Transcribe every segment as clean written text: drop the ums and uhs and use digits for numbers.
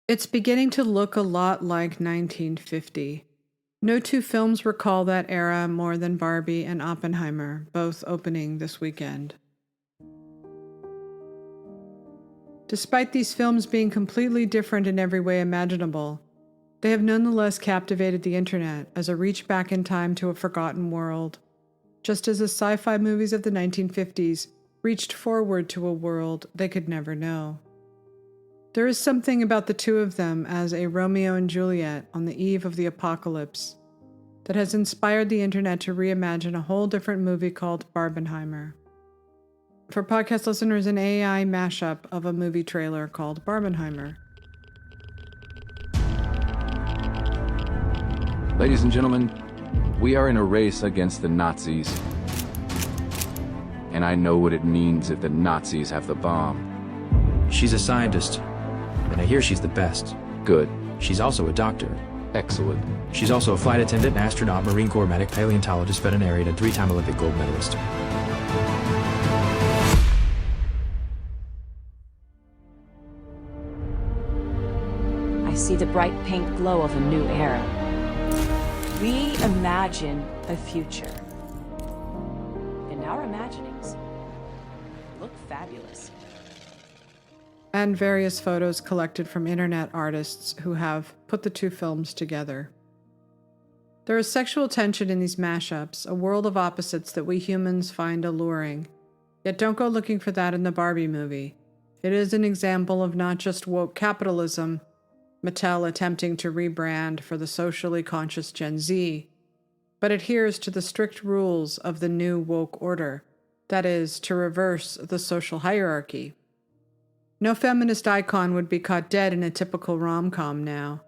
It's beginning to look a lot like 1950. No two films recall that era more than Barbie and Oppenheimer, both opening this weekend. Despite these films being completely different in every way imaginable, they have nonetheless captivated the internet as a reach back in time to a forgotten world, just as the sci-fi movies of the 1950s reached forward to a world they could never know. There is something about the two of them as a Romeo and Juliet on the eve of the apocalypse that has inspired the internet to reimagine a whole different movie called Barbenheimer. For podcast listeners, an AI mashup of a movie trailer called Barbenheimer. Ladies and gentlemen, we are in a race against the Nazis. And I know what it means if the Nazis have the bomb. She's a scientist, and I hear she's the best. Good. She's also a doctor. Excellent. She's also a flight attendant, astronaut, Marine Corps medic, paleontologist, veterinarian, and 3-time Olympic gold medalist. I see the bright pink glow of a new era. Reimagine a future. And our imaginings look fabulous. And various photos collected from internet artists who have put the two films together. There is sexual tension in these mashups, a world of opposites that we humans find alluring. Yet don't go looking for that in the Barbie movie. It is an example of not just woke capitalism, Mattel attempting to rebrand for the socially conscious Gen Z, but adheres to the strict rules of the new woke order, that is, to reverse the social hierarchy. No feminist icon would be caught dead in a typical rom-com now.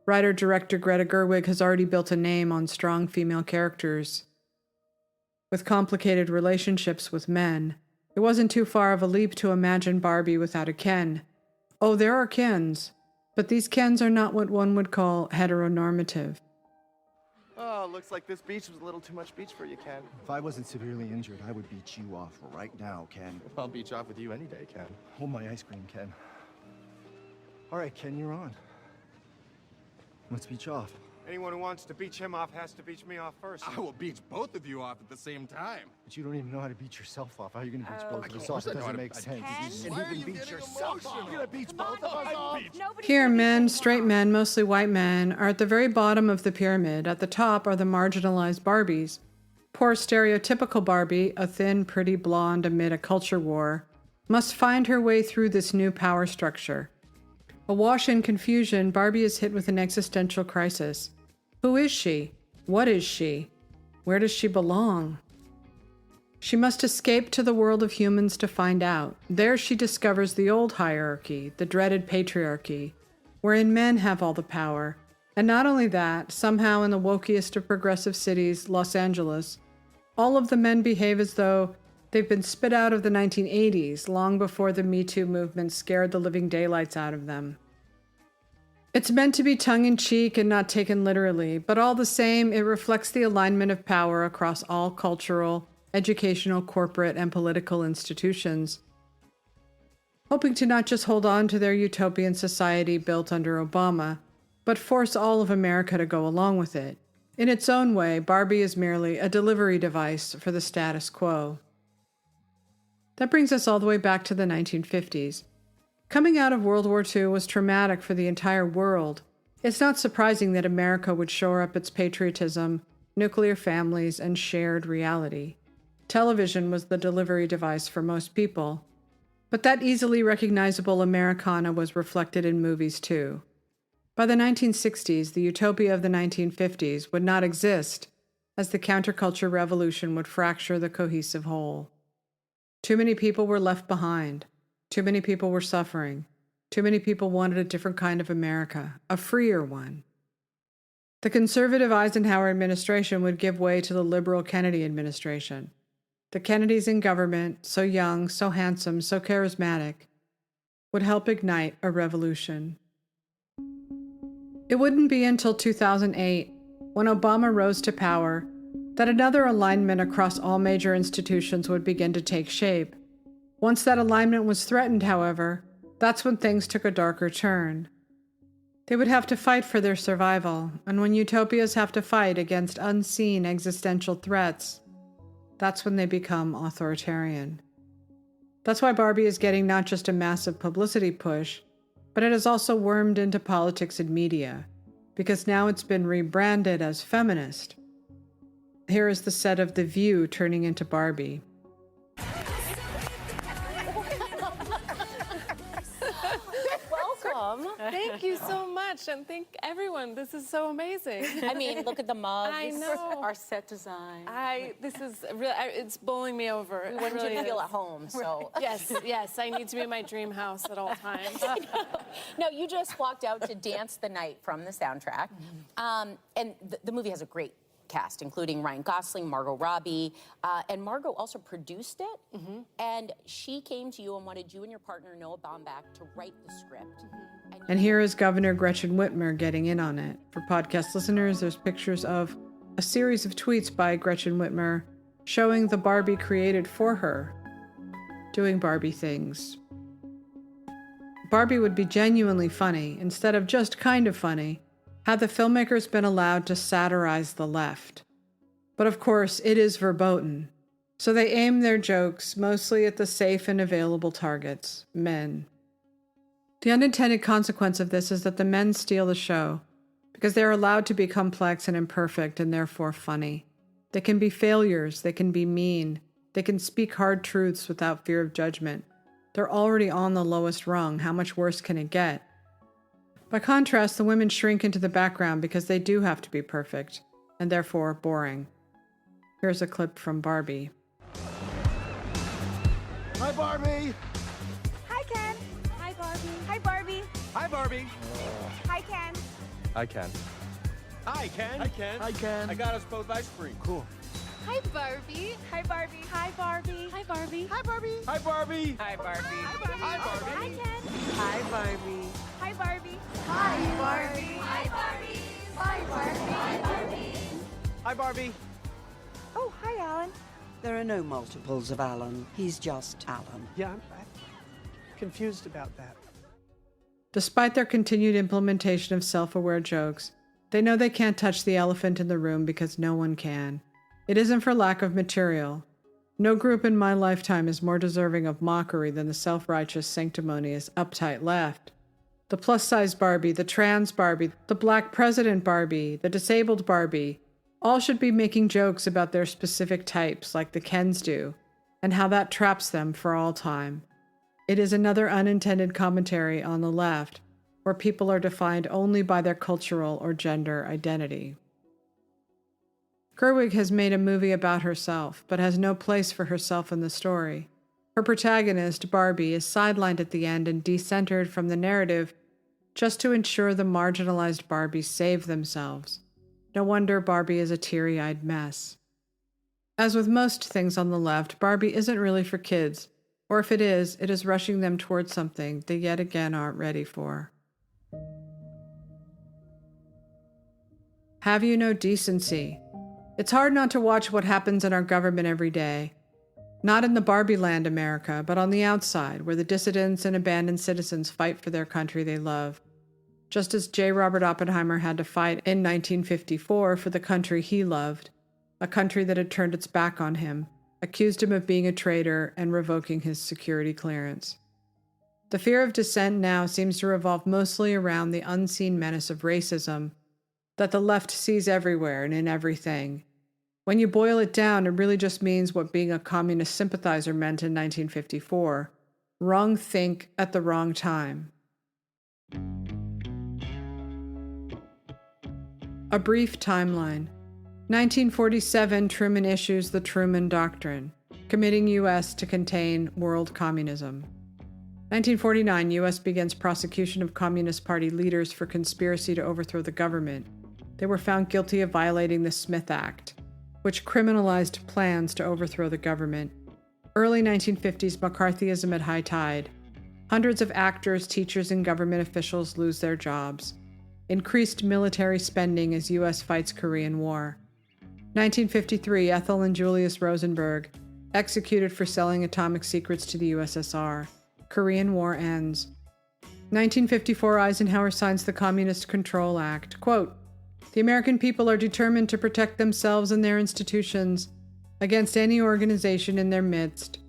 Writer-director Greta Gerwig has already built a name on strong female characters. With complicated relationships with men, it wasn't too far of a leap to imagine Barbie without a Ken. Oh, there are Kens, but these Kens are not what one would call heteronormative. Oh, looks like this beach was a little too much beach for you, Ken. If I wasn't severely injured, I would beat you off right now, Ken. I'll beach off with you any day, Ken. Hold my ice cream, Ken. All right, Ken, you're on. Let's beach off. Anyone who wants to beach him off has to beach me off first. I will beach both of you off at the same time. But you don't even know how to beat yourself off. How are you going to beach both of us off? That doesn't make sense. Ken? Why are you getting emotional? You're going to beach both of us off? Here, men, straight men, mostly white men, are at the very bottom of the pyramid. At the top are the marginalized Barbies. Poor stereotypical Barbie, a thin, pretty blonde amid a culture war, must find her way through this new power structure. Awash in confusion, Barbie is hit with an existential crisis. Who is she? What is she? Where does she belong? She must escape to the world of humans to find out. There she discovers the old hierarchy, the dreaded patriarchy, wherein men have all the power. And not only that, somehow in the wokiest of progressive cities, Los Angeles, all of the men behave as though they've been spit out of the 1980s, long before the Me Too movement scared the living daylights out of them. It's meant to be tongue-in-cheek and not taken literally, but all the same, it reflects the alignment of power across all cultural, educational, corporate, and political institutions, hoping to not just hold on to their utopian society built under Obama, but force all of America to go along with it. In its own way, Barbie is merely a delivery device for the status quo. That brings us all the way back to the 1950s. Coming out of World War II was traumatic for the entire world. It's not surprising that America would shore up its patriotism, nuclear families, and shared reality. Television was the delivery device for most people. But that easily recognizable Americana was reflected in movies too. By the 1960s, the utopia of the 1950s would not exist, as the counterculture revolution would fracture the cohesive whole. Too many people were left behind. Too many people were suffering. Too many people wanted a different kind of America, a freer one. The conservative Eisenhower administration would give way to the liberal Kennedy administration. The Kennedys in government, so young, so handsome, so charismatic, would help ignite a revolution. It wouldn't be until 2008, when Obama rose to power, that another alignment across all major institutions would begin to take shape. Once that alignment was threatened, however, that's when things took a darker turn. They would have to fight for their survival, and when utopias have to fight against unseen existential threats, that's when they become authoritarian. That's why Barbie is getting not just a massive publicity push, but it has also wormed into politics and media, because now it's been rebranded as feminist. Here is the set of The View turning into Barbie. Welcome. Thank you so much, and thank everyone. This is so amazing. I mean, look at the mugs. I know. Our set design. This is really, it's bowling me over. We want you to feel at home, so. Yes, I need to be in my dream house at all times. No, you just walked out to Dance the Night from the soundtrack. And the movie has a great cast, including Ryan Gosling, Margot Robbie, and Margot also produced it. And she came to you and wanted you and your partner, Noah Baumbach, to write the script. And here is Governor Gretchen Whitmer getting in on it. For podcast listeners, there's pictures of a series of tweets by Gretchen Whitmer showing the Barbie created for her, doing Barbie things. Barbie would be genuinely funny, instead of just kind of funny, had the filmmakers been allowed to satirize the left. But of course, it is verboten, so they aim their jokes mostly at the safe and available targets, men. The unintended consequence of this is that the men steal the show, because they are allowed to be complex and imperfect and therefore funny. They can be failures, they can be mean, they can speak hard truths without fear of judgment. They're already on the lowest rung, how much worse can it get? By contrast, the women shrink into the background because they do have to be perfect, and therefore boring. Here's a clip from Barbie. Hi, Barbie! Hi, Ken. Hi, Barbie. Hi, Barbie. Hi, Barbie. Hi, Ken. Hi, Ken. Hi, Ken. Hi, Ken. Hi, Ken. I got us both ice cream. Cool. Hi, Barbie. Hi, Barbie. Hi, Barbie. Hi, Barbie. Hi, Barbie. Hi, Barbie. Hi, Barbie. Hi, Barbie. Hi, Ken. Hi, Barbie. Hi, Barbie. Hi, Barbie. Hi, Barbie. Hi, Barbie. Hi, Barbie. Hi, Barbie. Oh, hi, Alan. There are no multiples of Alan. He's just Alan. Yeah, I'm confused about that. Despite their continued implementation of self-aware jokes, they know they can't touch the elephant in the room because no one can. It isn't for lack of material. No group in my lifetime is more deserving of mockery than the self-righteous, sanctimonious, uptight left. The plus-size Barbie, the trans Barbie, the black president Barbie, the disabled Barbie, all should be making jokes about their specific types like the Kens do, and how that traps them for all time. It is another unintended commentary on the left, where people are defined only by their cultural or gender identity. Gerwig has made a movie about herself, but has no place for herself in the story. Her protagonist, Barbie, is sidelined at the end and decentered from the narrative just to ensure the marginalized Barbies save themselves. No wonder Barbie is a teary-eyed mess. As with most things on the left, Barbie isn't really for kids, or if it is rushing them towards something they yet again aren't ready for. Have you no decency? It's hard not to watch what happens in our government every day. Not in the Barbie land America, but on the outside, where the dissidents and abandoned citizens fight for their country they love. Just as J. Robert Oppenheimer had to fight in 1954 for the country he loved, a country that had turned its back on him, accused him of being a traitor and revoking his security clearance. The fear of dissent now seems to revolve mostly around the unseen menace of racism that the left sees everywhere and in everything. When you boil it down, it really just means what being a communist sympathizer meant in 1954. Wrong think at the wrong time. A brief timeline. 1947, Truman issues the Truman Doctrine, committing U.S. to contain world communism. 1949, U.S. begins prosecution of Communist Party leaders for conspiracy to overthrow the government. They were found guilty of violating the Smith Act, which criminalized plans to overthrow the government. Early 1950s, McCarthyism at high tide. Hundreds of actors, teachers, and government officials lose their jobs. Increased military spending as U.S. fights Korean War. 1953, Ethel and Julius Rosenberg, executed for selling atomic secrets to the USSR. Korean War ends. 1954, Eisenhower signs the Communist Control Act. Quote, "The American people are determined to protect themselves and their institutions against any organization in their midst,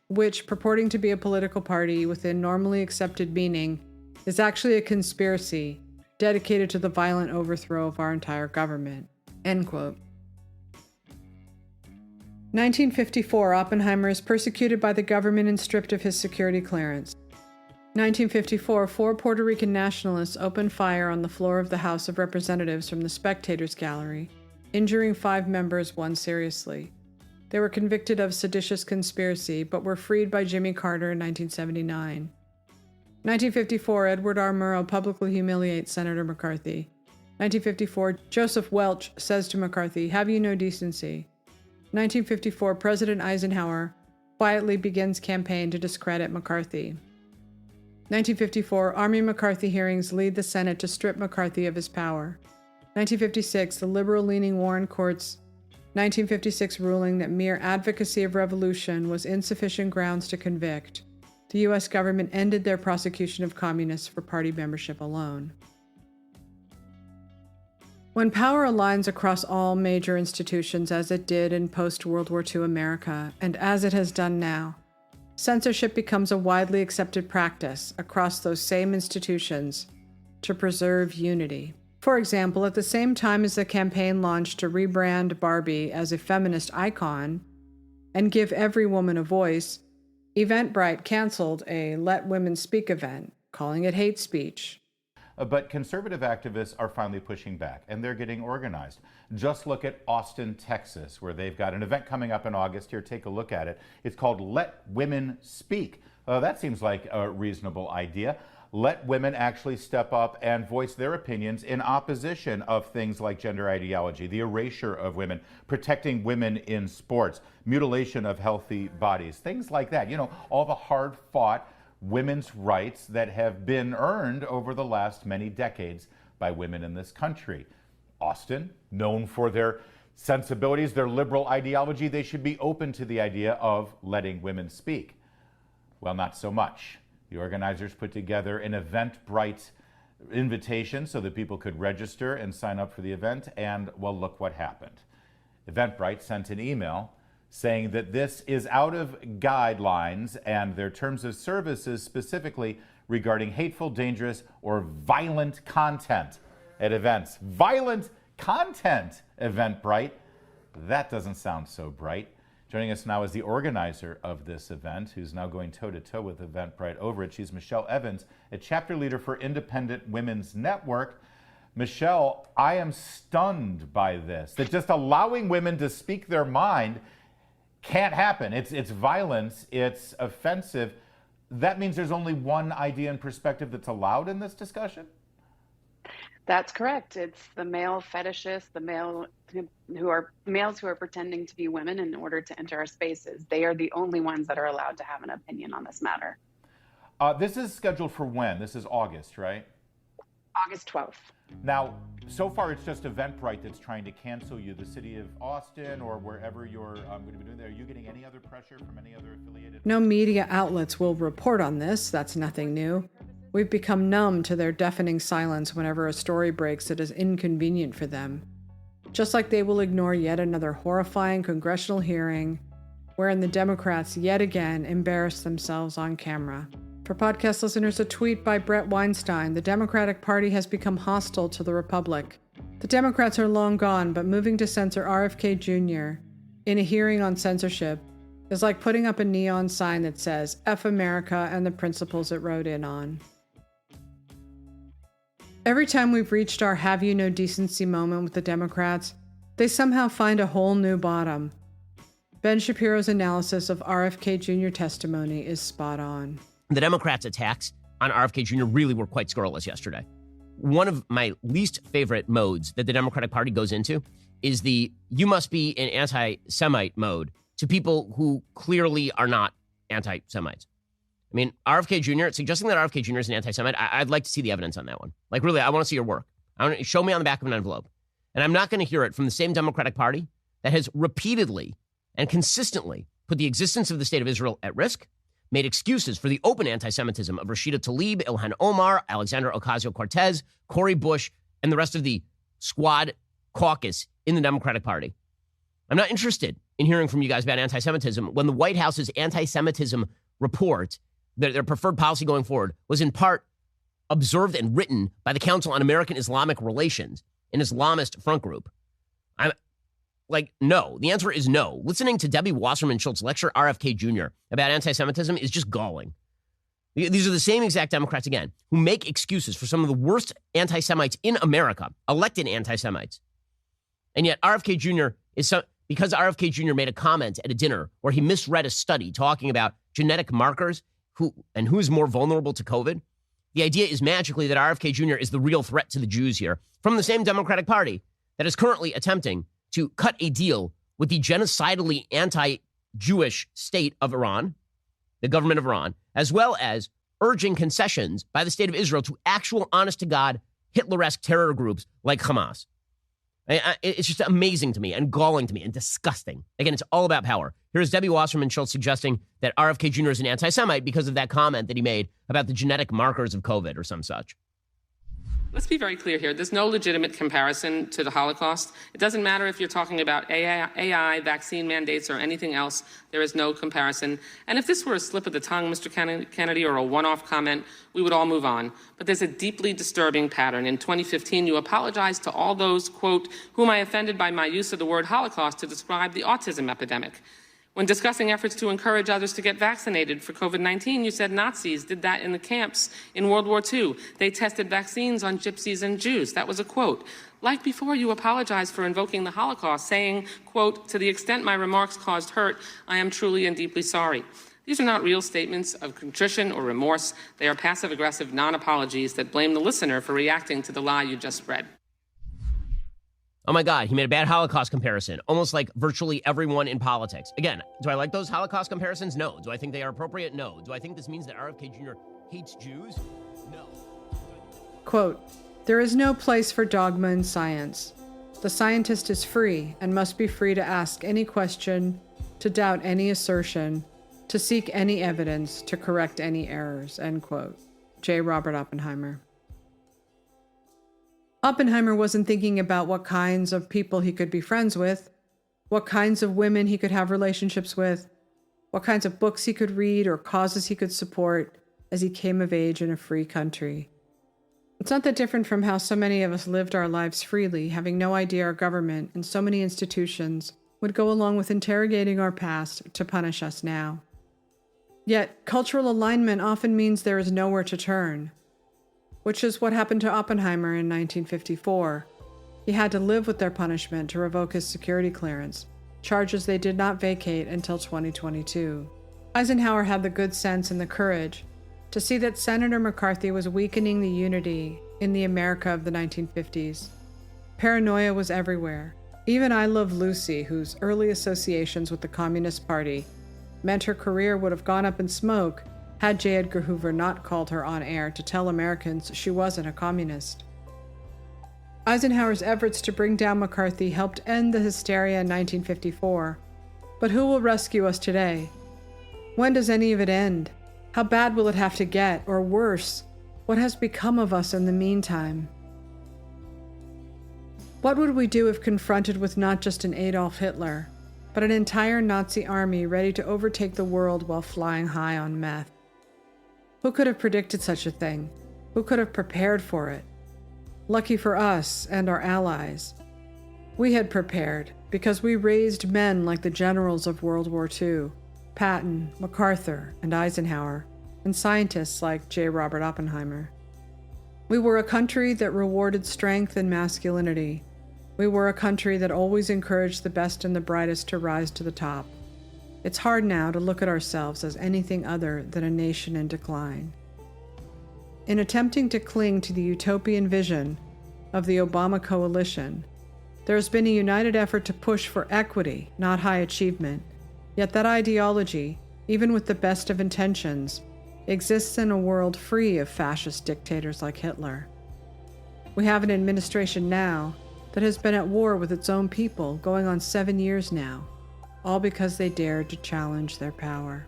which, purporting to be a political party within normally accepted meaning, is actually a conspiracy dedicated to the violent overthrow of our entire government." End quote. 1954, Oppenheimer is persecuted by the government and stripped of his security clearance. 1954, 4 Puerto Rican nationalists opened fire on the floor of the House of Representatives from the spectators gallery, injuring 5 members, 1 seriously. They were convicted of seditious conspiracy, but were freed by Jimmy Carter in 1979. 1954, Edward R. Murrow publicly humiliates Senator McCarthy. 1954, Joseph Welch says to McCarthy, "Have you no decency?" 1954, President Eisenhower quietly begins campaign to discredit McCarthy. 1954, Army McCarthy hearings lead the Senate to strip McCarthy of his power. 1956, the liberal-leaning Warren Court's 1956 ruling that mere advocacy of revolution was insufficient grounds to convict. The U.S. government ended their prosecution of communists for party membership alone. When power aligns across all major institutions as it did in post-World War II America, and as it has done now, censorship becomes a widely accepted practice across those same institutions to preserve unity. For example, at the same time as the campaign launched to rebrand Barbie as a feminist icon and give every woman a voice, Eventbrite canceled a Let Women Speak event, calling it hate speech. But conservative activists are finally pushing back, and they're getting organized. Just look at Austin, Texas, where they've got an event coming up in August. Here, take a look at it. It's called Let Women Speak. That seems like a reasonable idea. Let women actually step up and voice their opinions in opposition of things like gender ideology, the erasure of women, protecting women in sports, mutilation of healthy bodies, things like that. You know, all the hard-fought women's rights that have been earned over the last many decades by women in this country. Austin, known for their sensibilities, their liberal ideology, they should be open to the idea of letting women speak. Well, not so much. The organizers put together an Eventbrite invitation so that people could register and sign up for the event, and well, look what happened. Eventbrite sent an email saying that this is out of guidelines and their terms of services specifically regarding hateful, dangerous, or violent content at events. Violent content, Eventbrite. That doesn't sound so bright. Joining us now is the organizer of this event, who's now going toe-to-toe with Eventbrite over it. She's Michelle Evans, a chapter leader for Independent Women's Network. Michelle, I am stunned by this, that just allowing women to speak their mind can't happen. It's violence, it's offensive. That means there's only one idea and perspective that's allowed in this discussion? That's correct. It's the male fetishists, the males who are pretending to be women in order to enter our spaces. They are the only ones that are allowed to have an opinion on this matter. This is scheduled for when? This is August, right? August 12th. Now, so far it's just Eventbrite that's trying to cancel you. The city of Austin or wherever you're going to be doing that. Are you getting any other pressure from any other affiliated? No media outlets will report on this. That's nothing new. We've become numb to their deafening silence whenever a story breaks that is inconvenient for them. Just like they will ignore yet another horrifying congressional hearing wherein the Democrats yet again embarrass themselves on camera. For podcast listeners, a tweet by Brett Weinstein: the Democratic Party has become hostile to the Republic. The Democrats are long gone, but moving to censor RFK Jr. in a hearing on censorship is like putting up a neon sign that says F America and the principles it rode in on. Every time we've reached our have you no decency moment with the Democrats, they somehow find a whole new bottom. Ben Shapiro's analysis of RFK Jr. testimony is spot on. The Democrats' attacks on RFK Jr. really were quite scurrilous yesterday. One of my least favorite modes that the Democratic Party goes into is the you must be an anti-Semite mode to people who clearly are not anti-Semites. I mean, RFK Jr., suggesting that RFK Jr. is an anti-Semite, I'd like to see the evidence on that one. Like, really, I want to see your work. Show me on the back of an envelope. And I'm not going to hear it from the same Democratic Party that has repeatedly and consistently put the existence of the state of Israel at risk, made excuses for the open anti-Semitism of Rashida Tlaib, Ilhan Omar, Alexandra Ocasio-Cortez, Cori Bush, and the rest of the squad caucus in the Democratic Party. I'm not interested in hearing from you guys about anti-Semitism when the White House's anti-Semitism report, their preferred policy going forward, was in part observed and written by the Council on American Islamic Relations, an Islamist front group. I'm like, no. The answer is no. Listening to Debbie Wasserman Schultz lecture RFK Jr. about anti-Semitism is just galling. These are the same exact Democrats, again, who make excuses for some of the worst anti-Semites in America, elected anti-Semites. And yet RFK Jr. because RFK Jr. made a comment at a dinner where he misread a study talking about genetic markers who's more vulnerable to COVID. The idea is magically that RFK Jr. is the real threat to the Jews here from the same Democratic Party that is currently attempting to cut a deal with the genocidally anti-Jewish state of Iran, the government of Iran, as well as urging concessions by the state of Israel to actual honest-to-God Hitler-esque terror groups like Hamas. It's just amazing to me and galling to me and disgusting. Again, it's all about power. Here's Debbie Wasserman Schultz suggesting that RFK Jr. is an anti-Semite because of that comment that he made about the genetic markers of COVID or some such. Let's be very clear here. There's no legitimate comparison to the Holocaust. It doesn't matter if you're talking about AI, vaccine mandates, or anything else. There is no comparison. And if this were a slip of the tongue, Mr. Kennedy, or a one-off comment, we would all move on. But there's a deeply disturbing pattern. In 2015, you apologized to all those, quote, whom I offended by my use of the word Holocaust to describe the autism epidemic. When discussing efforts to encourage others to get vaccinated for COVID-19, you said Nazis did that in the camps in World War II. They tested vaccines on gypsies and Jews. That was a quote. Like before, you apologized for invoking the Holocaust, saying, quote, to the extent my remarks caused hurt, I am truly and deeply sorry. These are not real statements of contrition or remorse. They are passive-aggressive non-apologies that blame the listener for reacting to the lie you just spread. Oh my God, he made a bad Holocaust comparison, almost like virtually everyone in politics. Again, do I like those Holocaust comparisons? No. Do I think they are appropriate? No. Do I think this means that RFK Jr. hates Jews? No. Quote, there is no place for dogma in science. The scientist is free and must be free to ask any question, to doubt any assertion, to seek any evidence, to correct any errors, end quote. J. Robert Oppenheimer. Oppenheimer wasn't thinking about what kinds of people he could be friends with, what kinds of women he could have relationships with, what kinds of books he could read or causes he could support as he came of age in a free country. It's not that different from how so many of us lived our lives freely, having no idea our government and so many institutions would go along with interrogating our past to punish us now. Yet, cultural alignment often means there is nowhere to turn, which is what happened to Oppenheimer in 1954. He had to live with their punishment to revoke his security clearance, charges they did not vacate until 2022. Eisenhower had the good sense and the courage to see that Senator McCarthy was weakening the unity in the America of the 1950s. Paranoia was everywhere. Even I Love Lucy, whose early associations with the Communist Party meant her career would have gone up in smoke had J. Edgar Hoover not called her on air to tell Americans she wasn't a communist. Eisenhower's efforts to bring down McCarthy helped end the hysteria in 1954. But who will rescue us today? When does any of it end? How bad will it have to get? Or worse, what has become of us in the meantime? What would we do if confronted with not just an Adolf Hitler, but an entire Nazi army ready to overtake the world while flying high on meth? Who could have predicted such a thing? Who could have prepared for it? Lucky for us and our allies, we had prepared because we raised men like the generals of World War II, Patton, MacArthur, and Eisenhower, and scientists like J. Robert Oppenheimer. We were a country that rewarded strength and masculinity. We were a country that always encouraged the best and the brightest to rise to the top. It's hard now to look at ourselves as anything other than a nation in decline. In attempting to cling to the utopian vision of the Obama coalition, there has been a united effort to push for equity, not high achievement. Yet that ideology, even with the best of intentions, exists in a world free of fascist dictators like Hitler. We have an administration now that has been at war with its own people going on 7 years now, all because they dared to challenge their power.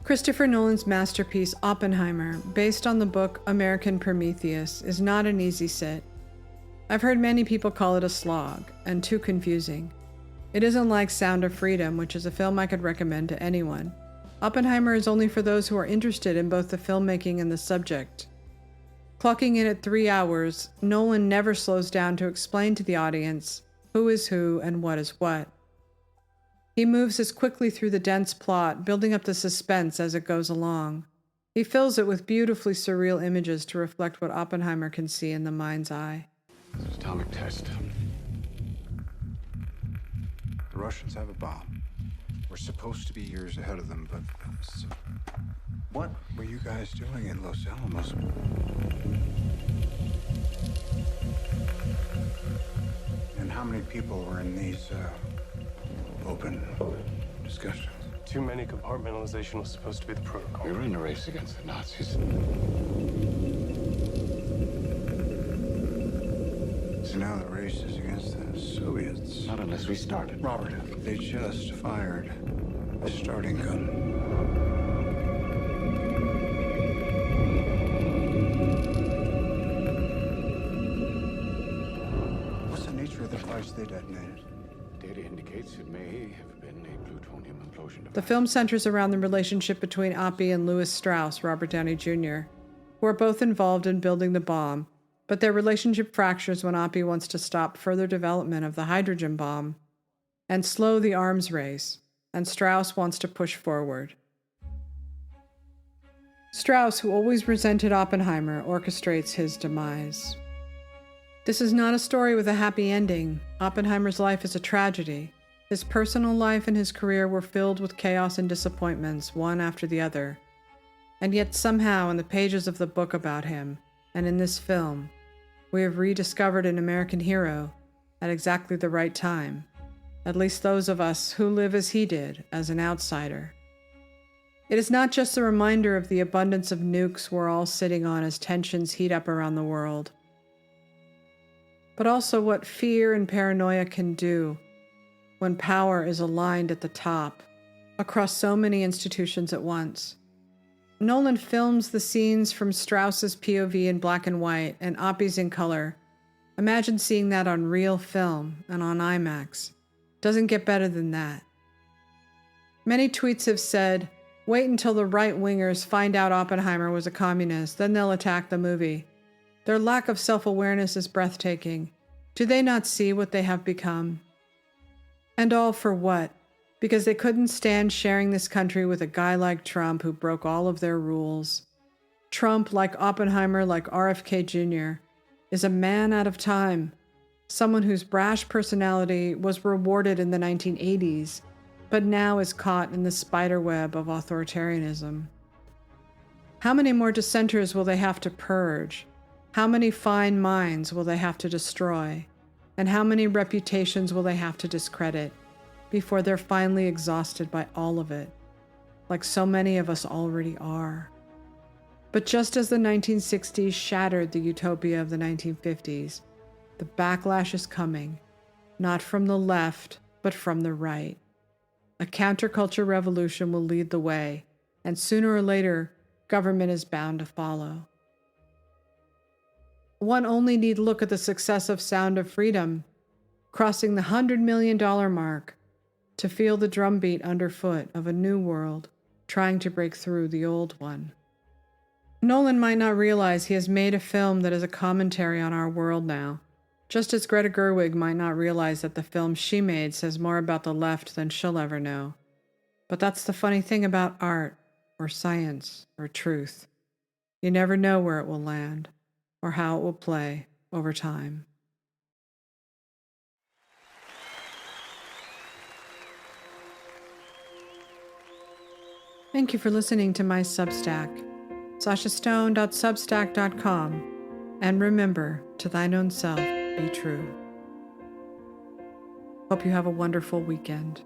Christopher Nolan's masterpiece Oppenheimer, based on the book American Prometheus, is not an easy sit. I've heard many people call it a slog, and too confusing. It isn't like Sound of Freedom, which is a film I could recommend to anyone. Oppenheimer is only for those who are interested in both the filmmaking and the subject. Clocking in at 3 hours, Nolan never slows down to explain to the audience who is who and what is what. He moves as quickly through the dense plot, building up the suspense as it goes along. He fills it with beautifully surreal images to reflect what Oppenheimer can see in the mind's eye. It's an atomic test. The Russians have a bomb. We're supposed to be years ahead of them, but... What were you guys doing in Los Alamos? And how many people were in these, open discussions? Too many. Compartmentalization was supposed to be the protocol. We were in a race against the Nazis. So now the race is against the Soviets. Not unless we started. Robert, they just fired the starting gun. What's the nature of the device they detonated? Data indicates it may have been a plutonium implosion device. The film centers around the relationship between Oppie and Louis Strauss, Robert Downey Jr., who are both involved in building the bomb, but their relationship fractures when Oppie wants to stop further development of the hydrogen bomb and slow the arms race, and Strauss wants to push forward. Strauss, who always resented Oppenheimer, orchestrates his demise. This is not a story with a happy ending. Oppenheimer's life is a tragedy. His personal life and his career were filled with chaos and disappointments, one after the other. And yet somehow in the pages of the book about him, and in this film, we have rediscovered an American hero at exactly the right time, at least those of us who live as he did, as an outsider. It is not just a reminder of the abundance of nukes we're all sitting on as tensions heat up around the world, but also what fear and paranoia can do when power is aligned at the top, across so many institutions at once. Nolan films the scenes from Strauss's POV in black and white and Oppie's in color. Imagine seeing that on real film and on IMAX. Doesn't get better than that. Many tweets have said, wait until the right-wingers find out Oppenheimer was a communist, then they'll attack the movie. Their lack of self-awareness is breathtaking. Do they not see what they have become? And all for what? Because they couldn't stand sharing this country with a guy like Trump who broke all of their rules. Trump, like Oppenheimer, like RFK Jr., is a man out of time, someone whose brash personality was rewarded in the 1980s, but now is caught in the spiderweb of authoritarianism. How many more dissenters will they have to purge? How many fine minds will they have to destroy? And how many reputations will they have to discredit before they're finally exhausted by all of it, like so many of us already are? But just as the 1960s shattered the utopia of the 1950s, the backlash is coming, not from the left, but from the right. A counterculture revolution will lead the way, and sooner or later, government is bound to follow. One only need look at the success of Sound of Freedom, crossing the $100 million mark, to feel the drumbeat underfoot of a new world trying to break through the old one. Nolan might not realize he has made a film that is a commentary on our world now, just as Greta Gerwig might not realize that the film she made says more about the left than she'll ever know. But that's the funny thing about art, or science, or truth. You never know where it will land, or how it will play over time. Thank you for listening to my Substack, sashastone.substack.com, and remember, to thine own self be true. Hope you have a wonderful weekend.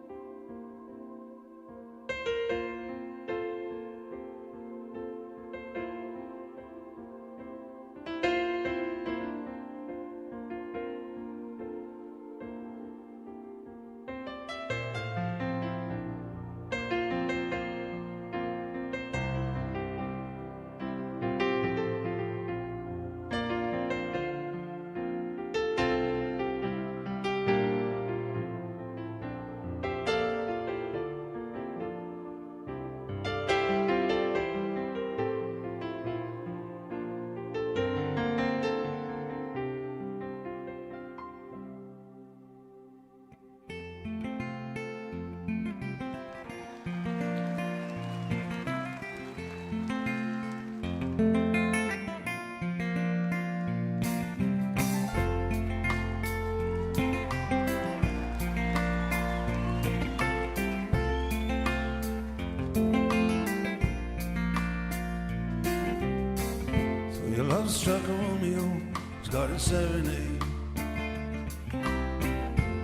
love struck a Romeo, started serenade,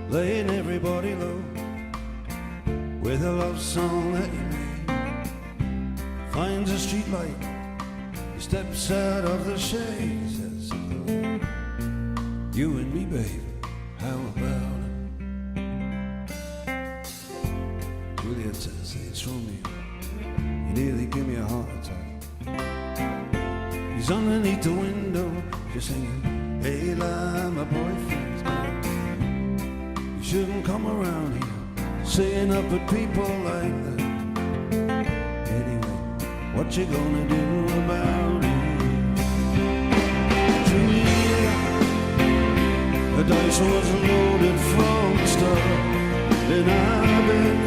laying everybody low with a love song that he made. Finds a street light, he steps out of the shade, he says, you and me, babe, how about it? Juliet says, hey, it's Romeo, you nearly give me a heart attack. He's underneath the window, just singing, hey, lie, my boyfriend's back. You shouldn't come around here saying up at people like that. Anyway, what you gonna do about it? Julia, the dice was loaded from the start. Then I bet,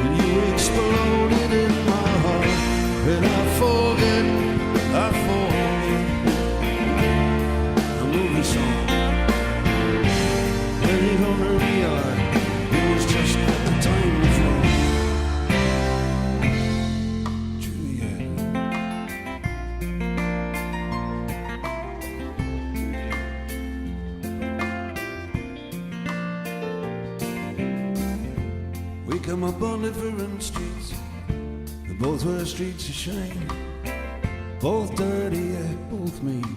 and you exploded in my heart. And I forget a movie song. When you gonna realize it was just at the time was wrong? Juliet. We come up on different streets. They both were streets of shame. Both dirty, yeah, both mean.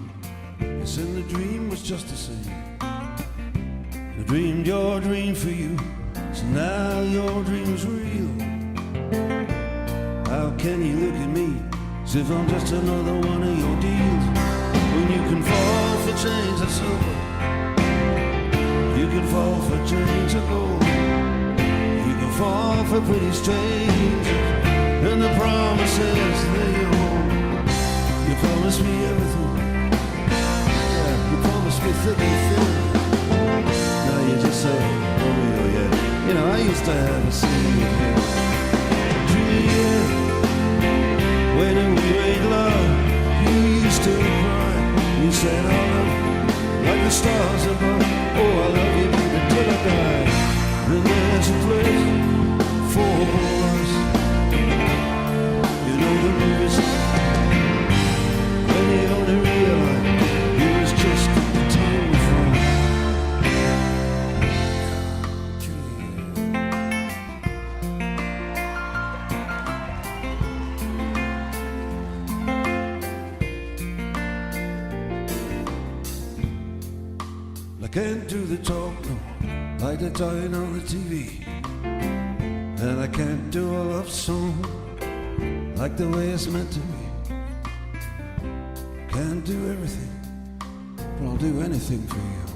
Yes, and the dream was just the same. I dreamed your dream for you, so now your dream's real. How can you look at me as if I'm just another one of your deals? When you can fall for chains of silver, you can fall for chains of gold, you can fall for pretty strangers and the promises they hold. You promised me everything, yeah, you promised me thick and thin. Now you just say, Romeo, yeah. You know, I used to have a scene with him. Juliet, when we made love, you used to cry. You said, I love you, like the stars above. Oh, I love you, baby, till I die. And there's a place for us. You know the movie's when you only realize it was just the time was wrong. I can't do the talk, no, like they're talking on the TV. And I can't do a love song like the way it's meant to be. Can't do everything, but I'll do anything for you.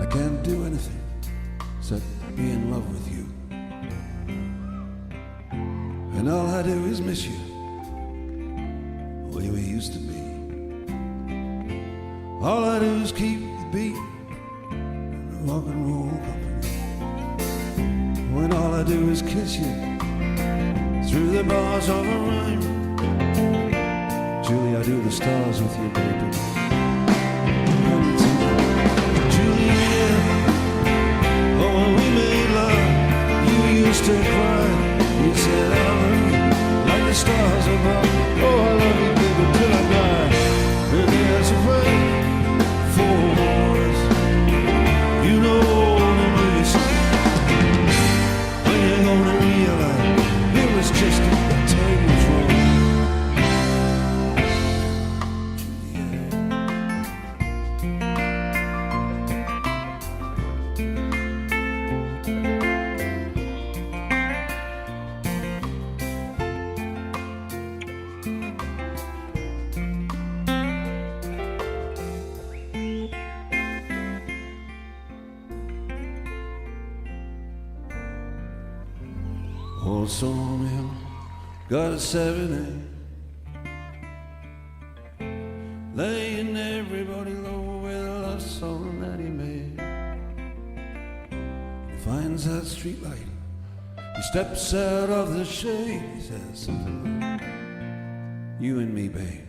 I can't do anything except be in love with you. And all I do is miss you, the way we used to be. All I do is keep the beat in the rock and roll company. When all I do is kiss you through the bars of a rhyme. Julie, I do the stars with you, baby. Julia, oh, when we made love, you used to cry. You said, I love you, like the stars above. Oh, I love you, baby, till I die. And there's a way for us. You know the movies. When you're gonna realize it was just a time was wrong. Old Romeo got a 7-8, laying everybody low with a love song that he made. He finds that street light, he steps out of the shade, he says something like, you and me, babe.